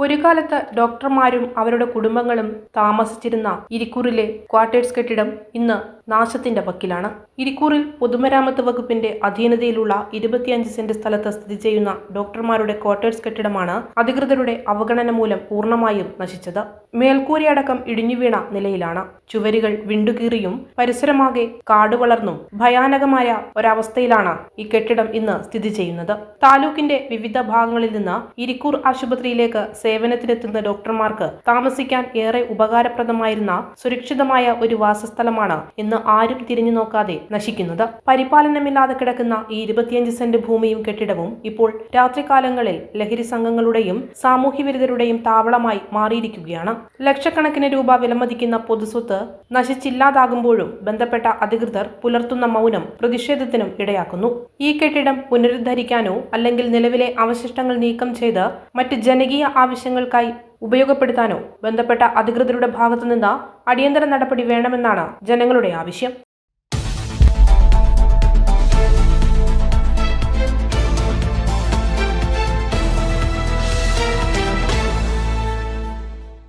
ഒരു കാലത്ത് ഡോക്ടർമാരും അവരുടെ കുടുംബങ്ങളും താമസിച്ചിരുന്ന ഇരിക്കൂറിലെ ക്വാർട്ടേഴ്സ് കെട്ടിടം ഇന്ന് നാശത്തിന്റെ വക്കിലാണ്. ഇരിക്കൂറിൽ പൊതുമരാമത്ത് വകുപ്പിന്റെ അധീനതയിലുള്ള 25 സെന്റ് സ്ഥലത്ത് സ്ഥിതി ചെയ്യുന്ന ഡോക്ടർമാരുടെ ക്വാർട്ടേഴ്സ് കെട്ടിടമാണ് അധികൃതരുടെ അവഗണന മൂലം പൂർണ്ണമായും നശിച്ചത്. മേൽക്കൂരയടക്കം ഇടിഞ്ഞുവീണ നിലയിലാണ്. ചുവരുകൾ വിണ്ടുകീറിയും പരിസരമാകെ കാടുവളർന്നും ഭയാനകമായ ഒരവസ്ഥയിലാണ് ഈ കെട്ടിടം ഇന്ന് സ്ഥിതി ചെയ്യുന്നത്. താലൂക്കിന്റെ വിവിധ ഭാഗങ്ങളിൽ നിന്ന് ഇരിക്കൂർ ആശുപത്രിയിലേക്ക് സേവനത്തിനെത്തുന്ന ഡോക്ടർമാർക്ക് താമസിക്കാൻ ഏറെ ഉപകാരപ്രദമായിരുന്ന സുരക്ഷിതമായ ഒരു വാസസ്ഥലമാണ് ഇന്ന് ആരും തിരിഞ്ഞു നോക്കാതെ നശിക്കുന്നത്. പരിപാലനമില്ലാതെ കിടക്കുന്ന ഈ 25 സെന്റ് ഭൂമിയും കെട്ടിടവും ഇപ്പോൾ രാത്രികാലങ്ങളിൽ ലഹരി സംഘങ്ങളുടെയും സാമൂഹ്യവിരുദ്ധരുടെയും താവളമായി മാറിയിരിക്കുകയാണ്. ലക്ഷക്കണക്കിന് രൂപ വിലമതിക്കുന്ന പൊതുസ്വത്ത് നശിച്ചില്ലാതാകുമ്പോഴും ബന്ധപ്പെട്ട അധികൃതർ പുലർത്തുന്ന മൗനം പ്രതിഷേധത്തിനും ഇടയാക്കുന്നു. ഈ കെട്ടിടം പുനരുദ്ധരിക്കാനോ അല്ലെങ്കിൽ നിലവിലെ അവശിഷ്ടങ്ങൾ നീക്കം ചെയ്ത് മറ്റ് ജനകീയ ആവശ്യങ്ങൾക്കായി ഉപയോഗപ്പെടുത്താനോ ബന്ധപ്പെട്ട അധികൃതരുടെ ഭാഗത്തുനിന്ന് അടിയന്തര നടപടി വേണമെന്നാണ് ജനങ്ങളുടെ ആവശ്യം.